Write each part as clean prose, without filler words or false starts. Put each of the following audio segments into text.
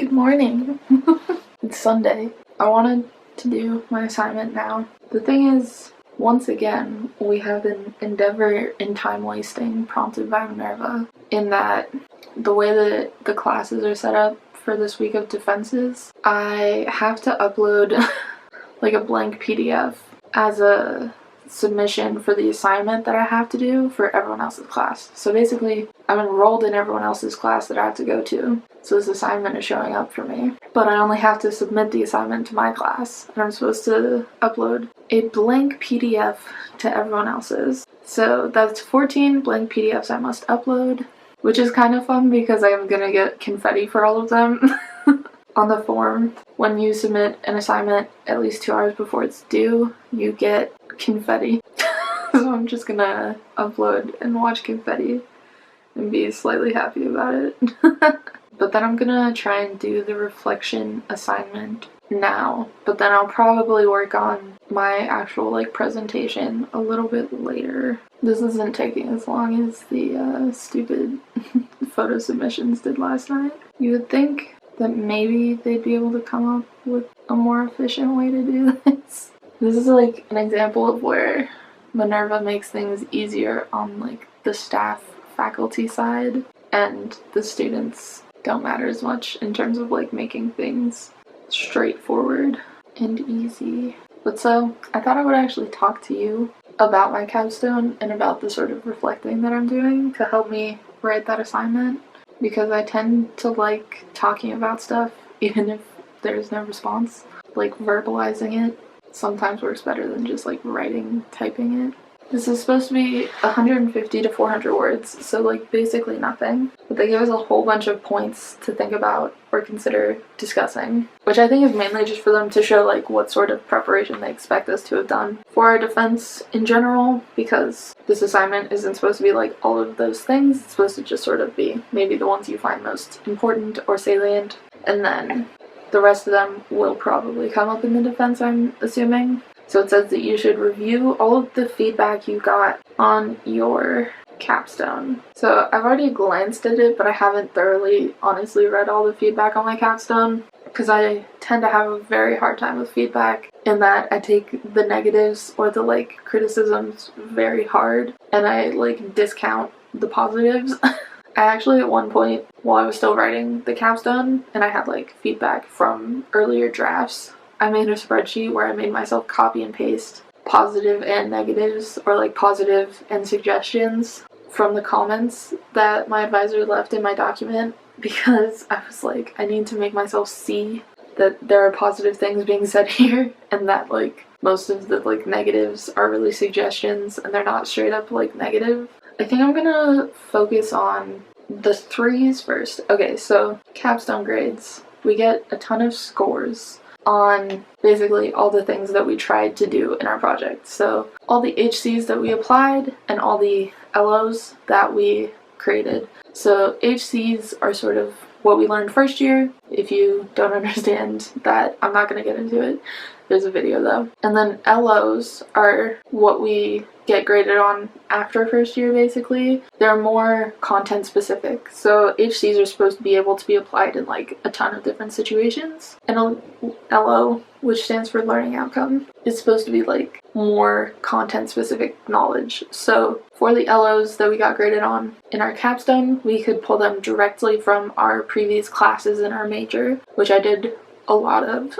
Good morning. It's Sunday. I wanted to do my assignment now. The thing is, once again, we have an endeavor in time wasting prompted by Minerva, in that the way that the classes are set up for this week of defenses, I have to upload like a blank PDF as a submission for the assignment that I have to do for everyone else's class. So basically, I'm enrolled in everyone else's class that I have to go to, so this assignment is showing up for me. But I only have to submit the assignment to my class, and I'm supposed to upload a blank PDF to everyone else's. So that's 14 blank PDFs I must upload, which is kind of fun because I'm gonna get confetti for all of them. On the form, when you submit an assignment at least 2 hours before it's due, you get confetti. So I'm just gonna upload and watch confetti and be slightly happy about it. But then I'm gonna try and do the reflection assignment now, but then I'll probably work on my actual presentation a little bit later. This isn't taking as long as the stupid photo submissions did last night. You would think that maybe they'd be able to come up with a more efficient way to do this. This is an example of where Minerva makes things easier on the staff faculty side, and the students don't matter as much in terms of making things straightforward and easy. But so I thought I would actually talk to you about my capstone and about the sort of reflecting that I'm doing to help me write that assignment, because I tend to like talking about stuff even if there's no response. Verbalizing it sometimes works better than just typing it. This is supposed to be 150 to 400 words, so basically nothing. But they give us a whole bunch of points to think about or consider discussing, which I think is mainly just for them to show what sort of preparation they expect us to have done for our defense in general, because this assignment isn't supposed to be all of those things. It's supposed to just sort of be maybe the ones you find most important or salient, and then the rest of them will probably come up in the defense, I'm assuming. So it says that you should review all of the feedback you got on your capstone. So I've already glanced at it, but I haven't thoroughly, honestly read all the feedback on my capstone, because I tend to have a very hard time with feedback, in that I take the negatives or the criticisms very hard, and I discount the positives. I actually at one point, while I was still writing the capstone, and I had feedback from earlier drafts, I made a spreadsheet where I made myself copy and paste positive and negatives, or positive and suggestions from the comments that my advisor left in my document, because I was I need to make myself see that there are positive things being said here, and that most of the negatives are really suggestions and they're not straight up negative. I think I'm gonna focus on the threes first. Okay, so capstone grades. We get a ton of scores on basically all the things that we tried to do in our project. So all the HCs that we applied and all the LOs that we created. So HCs are sort of what we learned first year. If you don't understand that, I'm not going to get into it. There's a video though. And then LOs are what we get graded on after first year, basically. They're more content specific. So HCs are supposed to be able to be applied in a ton of different situations. And a LO, which stands for learning outcome, is supposed to be more content specific knowledge. So for the LOs that we got graded on in our capstone, we could pull them directly from our previous classes in our major, which I did a lot of.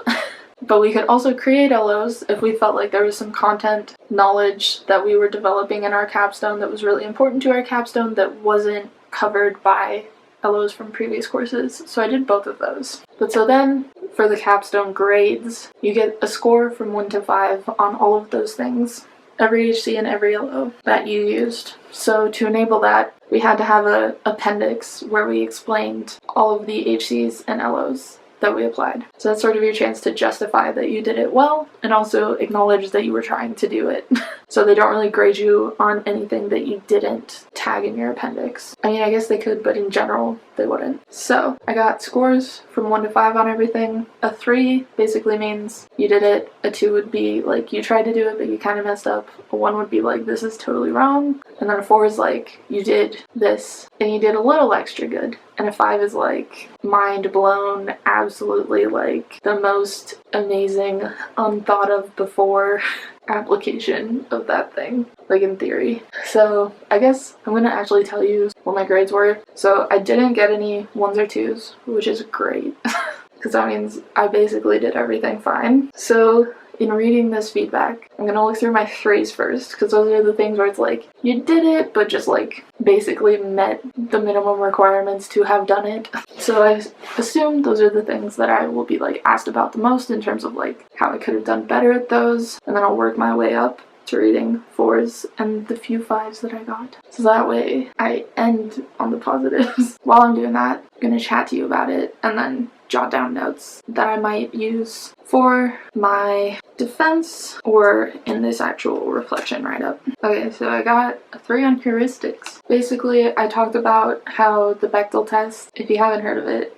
But we could also create LOs if we felt there was some content knowledge that we were developing in our capstone that was really important to our capstone that wasn't covered by LOs from previous courses. So I did both of those. But so then for the capstone grades, you get a score from 1 to 5 on all of those things, every HC and every LO that you used. So to enable that, we had to have an appendix where we explained all of the HCs and LOs that we applied. So that's sort of your chance to justify that you did it well, and also acknowledge that you were trying to do it. So they don't really grade you on anything that you didn't tag in your appendix. I mean, I guess they could, but in general, they wouldn't. So I got scores from 1 to 5 on everything. A 3 basically means you did it. A 2 would be you tried to do it, but you kind of messed up. A 1 would be this is totally wrong. And then a 4 is like, you did this and you did a little extra good. And a 5 is like, mind blown, absolutely like the most amazing, unthought of before application of that thing, like in theory. So I guess I'm gonna actually tell you what my grades were. So I didn't get any 1s or 2s, which is great, because that means I basically did everything fine. So in reading this feedback, I'm gonna look through my 3s first, because those are the things where it's like, you did it, but just like basically met the minimum requirements to have done it. So I assume those are the things that I will be like asked about the most in terms of like how I could have done better at those, and then I'll work my way up to reading 4s and the few 5s that I got. So that way I end on the positives. While I'm doing that, I'm gonna chat to you about it and then jot down notes that I might use for my defense or in this actual reflection write-up. Okay, so I got a 3 on heuristics. Basically, I talked about how the Bechdel test, if you haven't heard of it,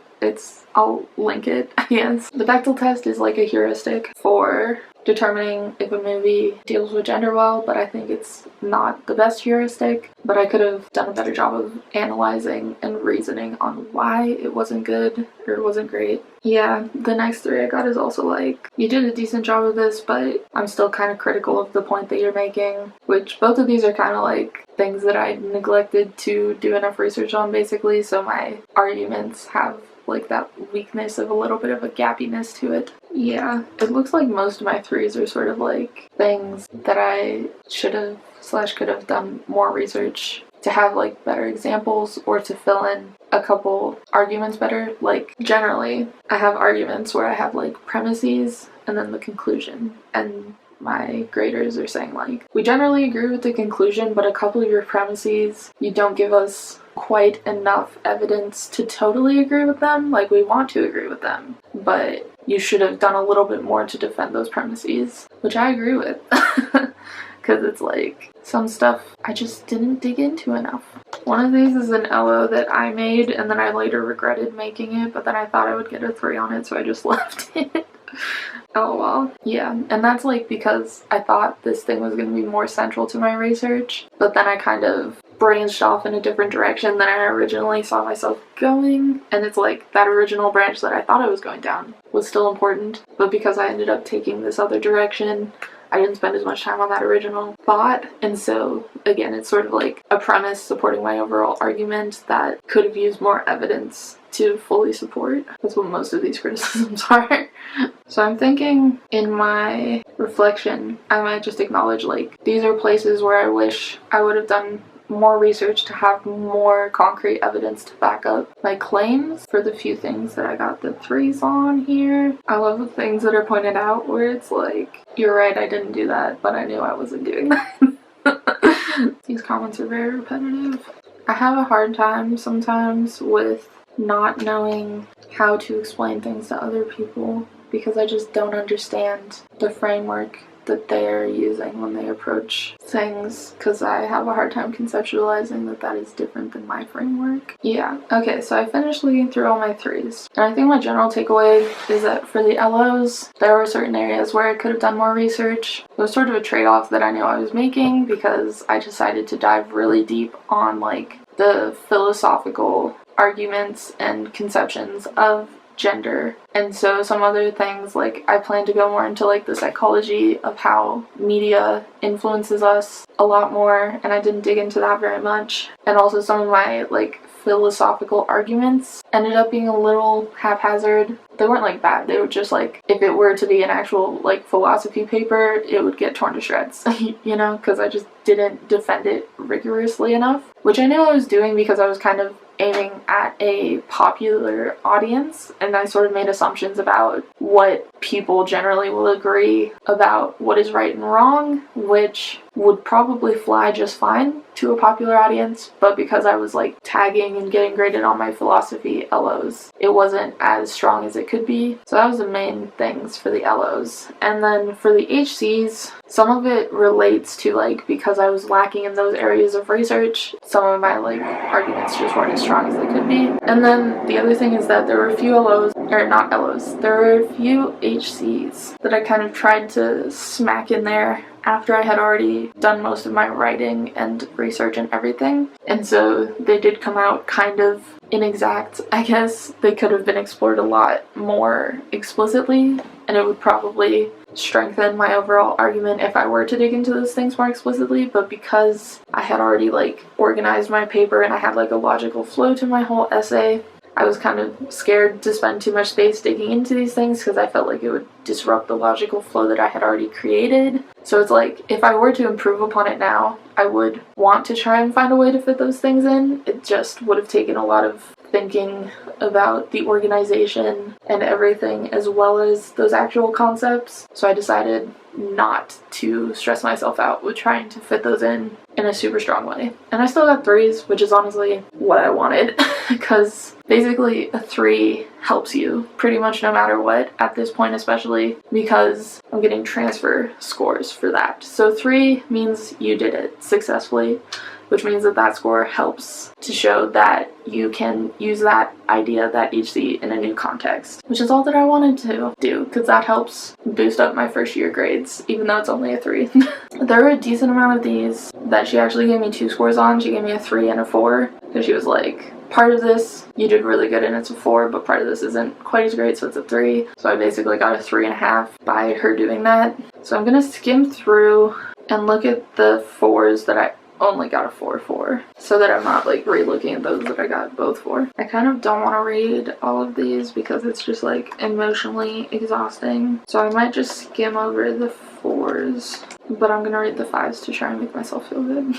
I'll link it, I guess. The Bechdel test is like a heuristic for determining if a movie deals with gender well, but I think it's not the best heuristic. But I could have done a better job of analyzing and reasoning on why it wasn't good or it wasn't great. Yeah, the next 3 I got is also like, you did a decent job of this, but I'm still kind of critical of the point that you're making, which both of these are kind of like things that I neglected to do enough research on, basically, so my arguments have like that weakness of a little bit of a gappiness to it. Yeah, it looks like most of my 3s are sort of like things that I should have / could have done more research to have like better examples or to fill in a couple arguments better. Like generally I have arguments where I have like premises and then the conclusion, and my graders are saying like, we generally agree with the conclusion, but a couple of your premises, you don't give us quite enough evidence to totally agree with them. Like, we want to agree with them, but you should have done a little bit more to defend those premises, which I agree with. Because it's like, some stuff I just didn't dig into enough. One of these is an LO that I made, and then I later regretted making it, but then I thought I would get a 3 on it, so I just left it. Oh well. Yeah, and that's like because I thought this thing was going to be more central to my research, but then I kind of branched off in a different direction than I originally saw myself going, and it's like that original branch that I thought I was going down was still important, but because I ended up taking this other direction, I didn't spend as much time on that original thought, and so again, it's sort of like a premise supporting my overall argument that could have used more evidence to fully support. That's what most of these criticisms are. So I'm thinking in my reflection, I might just acknowledge like, these are places where I wish I would have done more research to have more concrete evidence to back up my claims for the few things that I got the 3s on here. I love the things that are pointed out where it's like, you're right, I didn't do that, but I knew I wasn't doing that. These comments are very repetitive. I have a hard time sometimes with not knowing how to explain things to other people because I just don't understand the framework that they're using when they approach things, because I have a hard time conceptualizing that that is different than my framework. Yeah, okay, so I finished looking through all my 3s, and I think my general takeaway is that for the LOs, there were certain areas where I could have done more research. It was sort of a trade-off that I knew I was making because I decided to dive really deep on like the philosophical arguments and conceptions of gender, and so some other things, like I plan to go more into like the psychology of how media influences us a lot more, and I didn't dig into that very much. And also some of my like philosophical arguments ended up being a little haphazard. They weren't like bad, they were just like, if it were to be an actual like philosophy paper, it would get torn to shreds, you know, because I just didn't defend it rigorously enough, which I knew I was doing because I was kind of aiming at a popular audience, and I sort of made assumptions about what people generally will agree about what is right and wrong, which would probably fly just fine to a popular audience, but because I was like tagging and getting graded on my philosophy LOs, it wasn't as strong as it could be. So that was the main things for the LOs. And then for the HCs, some of it relates to like, because I was lacking in those areas of research, some of my like arguments just weren't as strong as they could be. And then the other thing is that there were a few LOs or not LOs, there were a few HCs that I kind of tried to smack in there after I had already done most of my writing and research and everything. And so they did come out kind of inexact. I guess they could have been explored a lot more explicitly, and it would probably strengthen my overall argument if I were to dig into those things more explicitly. But because I had already like organized my paper and I had like a logical flow to my whole essay, I was kind of scared to spend too much space digging into these things because I felt like it would disrupt the logical flow that I had already created. So it's like, if I were to improve upon it now, I would want to try and find a way to fit those things in. It just would have taken a lot of thinking about the organization and everything as well as those actual concepts. So I decided not to stress myself out with trying to fit those in a super strong way. And I still got 3s, which is honestly what I wanted because basically a 3 helps you pretty much no matter what at this point, especially because I'm getting transfer scores for that. So 3 means you did it successfully, which means that that score helps to show that you can use that idea, that HC, in a new context, which is all that I wanted to do because that helps boost up my first year grades, even though it's only a 3. There were a decent amount of these that she actually gave me 2 scores on. She gave me a 3 and a 4 because she was like, part of this you did really good and it's a 4, but part of this isn't quite as great, so it's a 3. So I basically got a 3.5 by her doing that. So I'm gonna skim through and look at the 4s that I only got a 4 for, so that I'm not like re-looking at those that I got both for. I kind of don't want to read all of these because it's just like emotionally exhausting, so I might just skim over the 4s, but I'm gonna read the 5s to try and make myself feel good.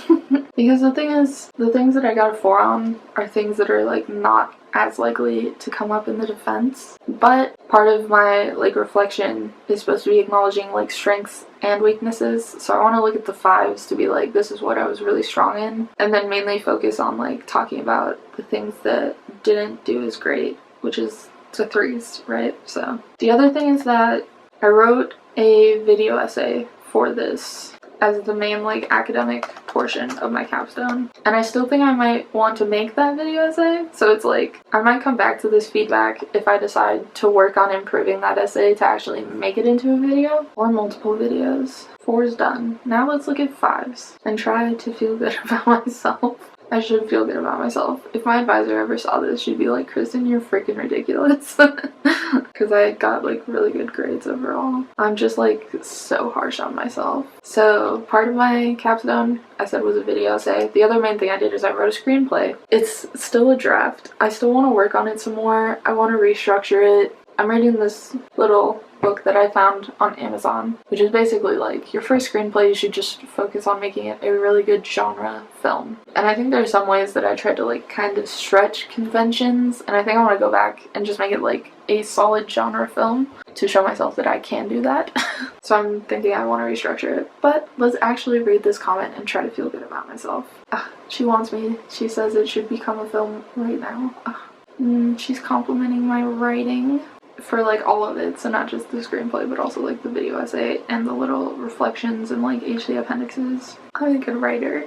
Because the thing is, the things that I got a 4 on are things that are like not as likely to come up in the defense, but part of my like reflection is supposed to be acknowledging like strengths and weaknesses. So I want to look at the 5s to be like, this is what I was really strong in, and then mainly focus on like talking about the things that didn't do as great, which is the 3s, right? So the other thing is that I wrote a video essay for this as the main like academic portion of my capstone, and I still think I might want to make that video essay. So it's like, I might come back to this feedback if I decide to work on improving that essay to actually make it into a video or multiple videos. 4's done. Now let's look at 5s and try to feel good about myself. I should feel good about myself. If my advisor ever saw this, she'd be like, Kristen, you're freaking ridiculous. Because I got like really good grades overall. I'm just like so harsh on myself. So part of my capstone, I said, was a video essay. The other main thing I did is I wrote a screenplay. It's still a draft. I still want to work on it some more. I want to restructure it. I'm reading this little book that I found on Amazon, which is basically like, your first screenplay, you should just focus on making it a really good genre film. And I think there are some ways that I tried to like kind of stretch conventions, and I think I want to go back and just make it like a solid genre film to show myself that I can do that. So I'm thinking I want to restructure it. But let's actually read this comment and try to feel good about myself. She wants me. She says it should become a film right now. She's complimenting my writing for like all of it, so not just the screenplay but also like the video essay and the little reflections and like HC appendixes. I'm a good writer.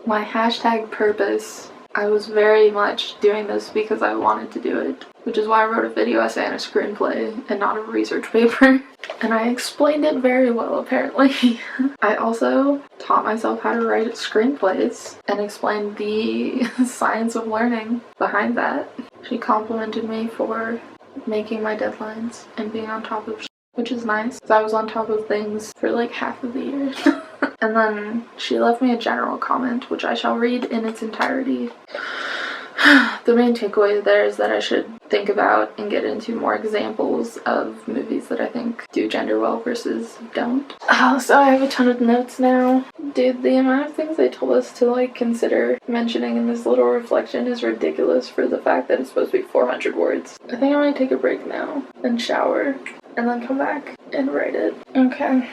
My hashtag purpose, I was very much doing this because I wanted to do it, which is why I wrote a video essay and a screenplay and not a research paper. And I explained it very well, apparently. I also taught myself how to write screenplays and explained the science of learning behind that. She complimented me for making my deadlines and being on top of shit, which is nice, because I was on top of things for like half of the year. And then she left me a general comment, which I shall read in its entirety. The main takeaway there is that I should think about and get into more examples of movies that I think do gender well versus don't. So I have a ton of notes now. Dude, the amount of things they told us to like consider mentioning in this little reflection is ridiculous for the fact that it's supposed to be 400 words. I think I might take a break now and shower and then come back and write it. Okay.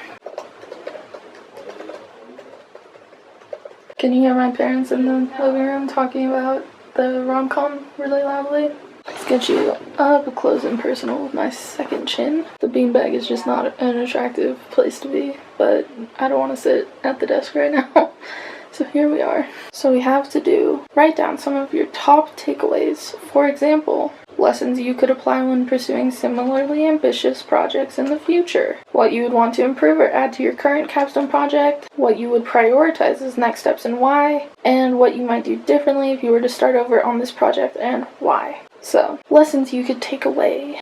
Can you hear my parents in the living room talking about the rom-com really loudly? Let's get you up close and personal with my second chin. The beanbag is just not an attractive place to be, but I don't want to sit at the desk right now. So here we are. So we have to write down some of your top takeaways. For example, lessons you could apply when pursuing similarly ambitious projects in the future, what you would want to improve or add to your current capstone project, what you would prioritize as next steps and why, and what you might do differently if you were to start over on this project and why. So, lessons you could take away.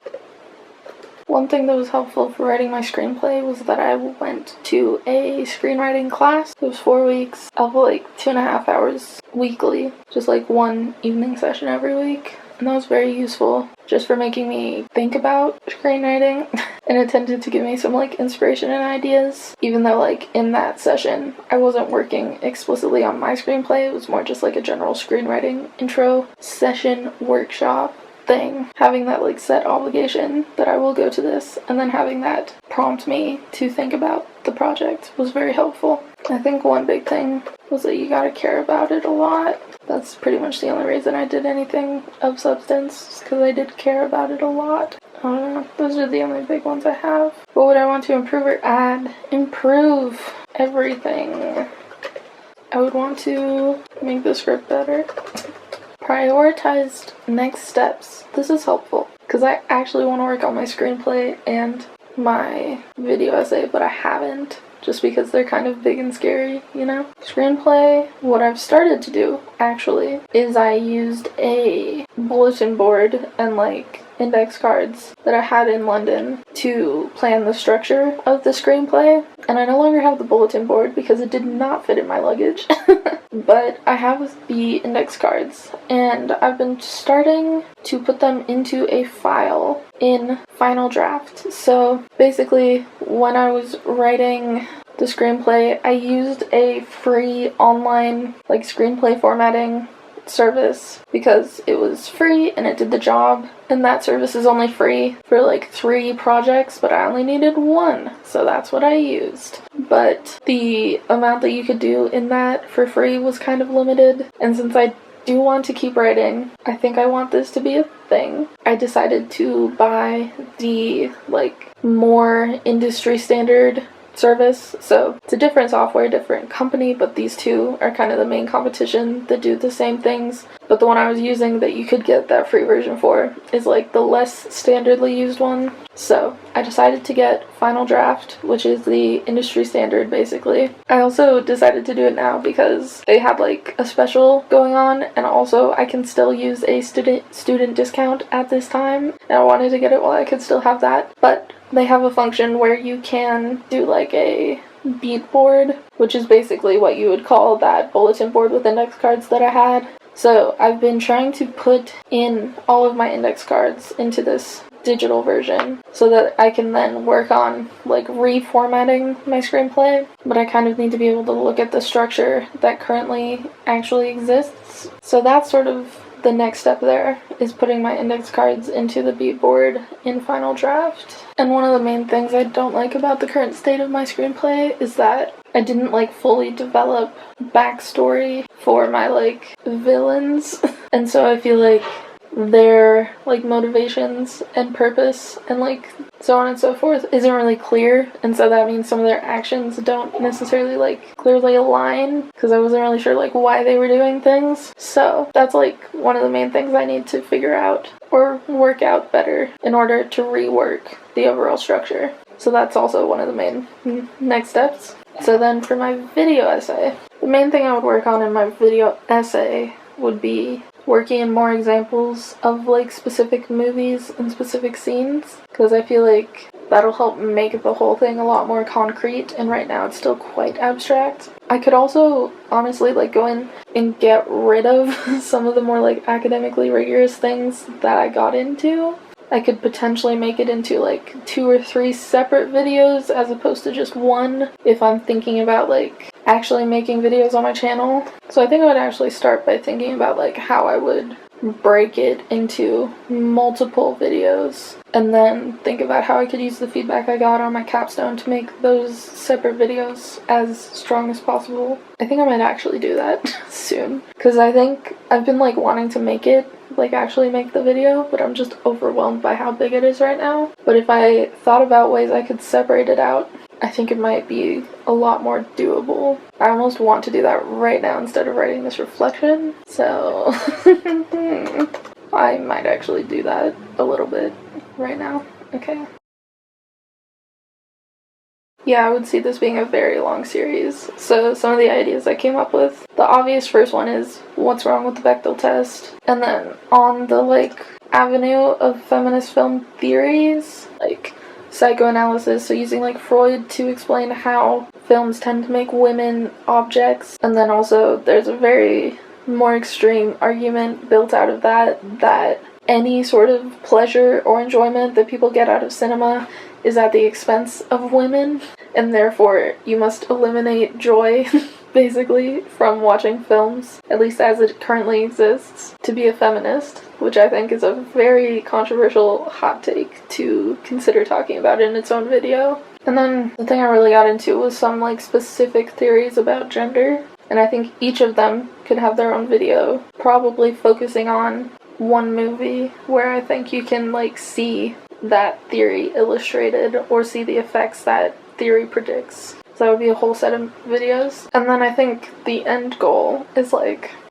One thing that was helpful for writing my screenplay was that I went to a screenwriting class. It was 4 weeks of like 2.5 hours weekly, just like one evening session every week. And that was very useful just for making me think about screenwriting and it tended to give me some like inspiration and ideas. Even though like in that session I wasn't working explicitly on my screenplay, it was more just like a general screenwriting intro session workshop thing. Having that like set obligation that I will go to this and then having that prompt me to think about the project was very helpful. I think one big thing was that you gotta care about it a lot. That's pretty much the only reason I did anything of substance, because I did care about it a lot. I don't know, those are the only big ones I have. What would I want to improve or add? Improve everything. I would want to make the script better. Prioritized next steps. This is helpful because I actually want to work on my screenplay and my video essay, but I haven't, just because they're kind of big and scary, you know? Screenplay, what I've started to do actually is I used a bulletin board and like index cards that I had in London to plan the structure of the screenplay, and I no longer have the bulletin board because it did not fit in my luggage. But I have the index cards and I've been starting to put them into a file in Final Draft. So basically when I was writing the screenplay, I used a free online like screenplay formatting service because it was free and it did the job, and that service is only free for like 3 projects, but I only needed 1, so that's what I used. But the amount that you could do in that for free was kind of limited, and since I do want to keep writing, I think I want this to be a thing, I decided to buy the like more industry standard service. So it's a different software, different company, but these two are kind of the main competition that do the same things. But the one I was using that you could get that free version for is like the less standardly used one. So I decided to get Final Draft, which is the industry standard basically. I also decided to do it now because they had like a special going on, and also I can still use a student discount at this time, and I wanted to get it while I could still have that. But they have a function where you can do like a bead board, which is basically what you would call that bulletin board with index cards that I had. So I've been trying to put in all of my index cards into this digital version so that I can then work on like reformatting my screenplay, but I kind of need to be able to look at the structure that currently actually exists. So that's sort of the next step there, is putting my index cards into the bead board in Final Draft. And one of the main things I don't like about the current state of my screenplay is that I didn't like fully develop backstory for my like villains. And so I feel like their like motivations and purpose and like so on and so forth isn't really clear, and so that means some of their actions don't necessarily like clearly align, because I wasn't really sure like why they were doing things. So that's like one of the main things I need to figure out or work out better in order to rework the overall structure. So that's also one of the main next steps. So then for my video essay, the main thing I would work on in my video essay would be working in more examples of like specific movies and specific scenes, because I feel like that'll help make the whole thing a lot more concrete, and right now it's still quite abstract. I could also honestly like go in and get rid of some of the more like academically rigorous things that I got into. I could potentially make it into like 2 or 3 separate videos as opposed to just one if I'm thinking about like actually making videos on my channel. So I think I would actually start by thinking about like how I would break it into multiple videos, and then think about how I could use the feedback I got on my capstone to make those separate videos as strong as possible. I think I might actually do that soon, because I think I've been like wanting to make it, like actually make the video, but I'm just overwhelmed by how big it is right now. But if I thought about ways I could separate it out, I think it might be a lot more doable. I almost want to do that right now instead of writing this reflection. So I might actually do that a little bit right now. Okay. Yeah, I would see this being a very long series. So some of the ideas I came up with, the obvious first one is what's wrong with the Bechdel test? And then on the avenue of feminist film theories, psychoanalysis, so using Freud to explain how films tend to make women objects. And then also there's a very more extreme argument built out of that any sort of pleasure or enjoyment that people get out of cinema is at the expense of women, and therefore you must eliminate joy, basically, from watching films, at least as it currently exists, to be a feminist, which I think is a very controversial hot take to consider talking about in its own video. And then the thing I really got into was some specific theories about gender, and I think each of them could have their own video, probably focusing on one movie where I think you can see that theory illustrated or see the effects that theory predicts. So that would be a whole set of videos. And then I think the end goal is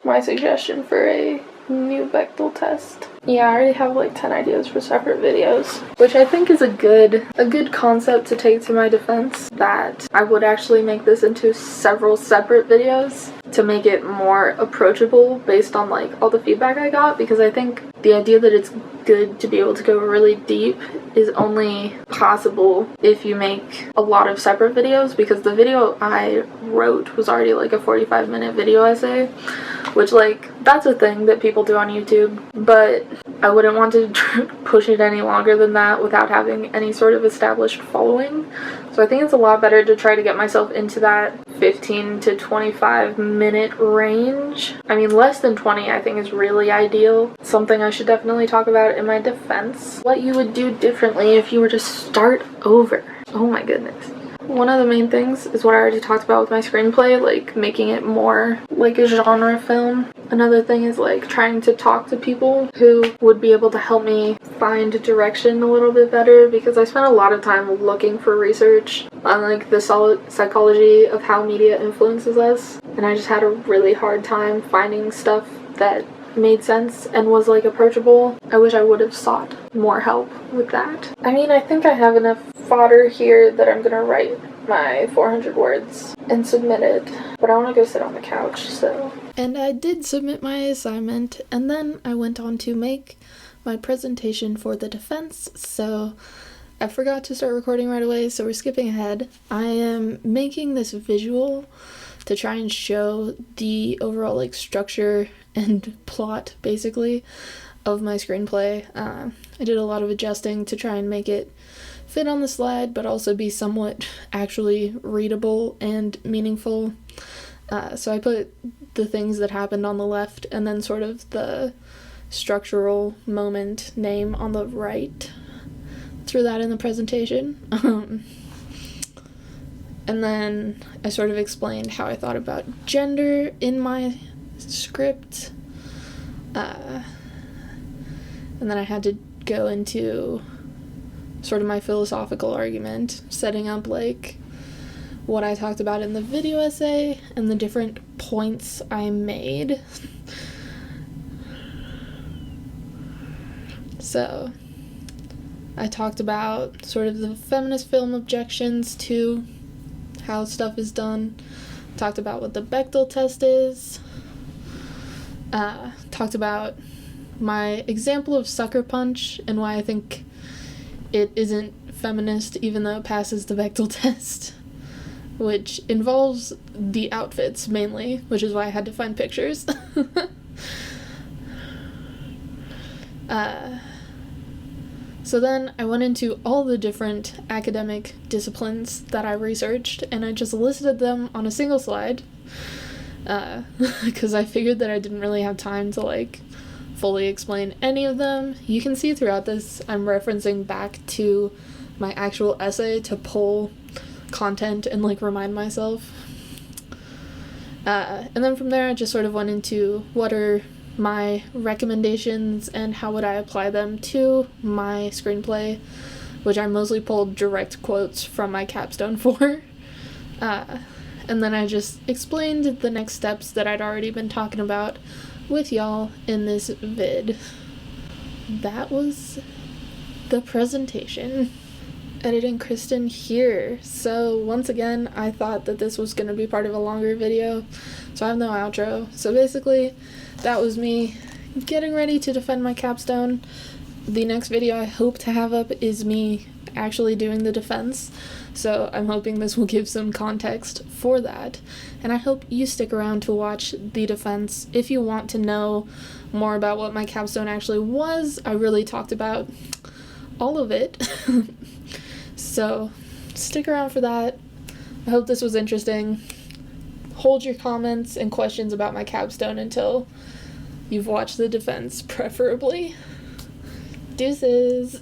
my suggestion for a new Bechdel test. Yeah, I already have 10 ideas for separate videos, which I think is a good concept to take to my defense, that I would actually make this into several separate videos to make it more approachable based on all the feedback I got, because I think the idea that it's good to be able to go really deep is only possible if you make a lot of separate videos, because the video I wrote was already a 45-minute video essay, which that's a thing that people do on YouTube, but I wouldn't want to push it any longer than that without having any sort of established following. So I think it's a lot better to try to get myself into that 15 to 25 minute range. I mean, less than 20 I think is really ideal. Something I should definitely talk about in my defense. What you would do differently if you were to start over. Oh my goodness. One of the main things is what I already talked about with my screenplay, making it more like a genre film. Another thing is trying to talk to people who would be able to help me find direction a little bit better, because I spent a lot of time looking for research on the solid psychology of how media influences us, and I just had a really hard time finding stuff that made sense and was approachable. I wish I would have sought more help with that. I mean, I think I have enough fodder here that I'm gonna write my 400 words and submit it, but I want to go sit on the couch, so. And I did submit my assignment, and then I went on to make my presentation for the defense, so I forgot to start recording right away, so we're skipping ahead. I am making this visual to try and show the overall structure and plot, basically, of my screenplay. I did a lot of adjusting to try and make it fit on the slide, but also be somewhat actually readable and meaningful. So I put the things that happened on the left, and then sort of the structural moment name on the right. Threw that in the presentation. And then I sort of explained how I thought about gender in my script. And then I had to go into sort of my philosophical argument, setting up what I talked about in the video essay and the different points I made. So I talked about sort of the feminist film objections to how stuff is done, talked about what the Bechdel test is, talked about my example of Sucker Punch and why I think it isn't feminist even though it passes the Bechdel test, which involves the outfits mainly, which is why I had to find pictures. So then I went into all the different academic disciplines that I researched, and I just listed them on a single slide, because I figured that I didn't really have time to fully explain any of them. You can see throughout this I'm referencing back to my actual essay to pull content and remind myself. And then from there I just sort of went into what are my recommendations and how would I apply them to my screenplay, which I mostly pulled direct quotes from my capstone for. And then I just explained the next steps that I'd already been talking about with y'all in this vid. that was the presentation. Editing Kristen here. So once again, I thought that this was going to be part of a longer video, so I have no outro. So basically, that was me getting ready to defend my capstone. The next video I hope to have up is me actually doing the defense, so I'm hoping this will give some context for that. And I hope you stick around to watch the defense if you want to know more about what my capstone actually was. I really talked about all of it. So stick around for that. I hope this was interesting. Hold your comments and questions about my capstone until you've watched the defense, preferably. Deuces.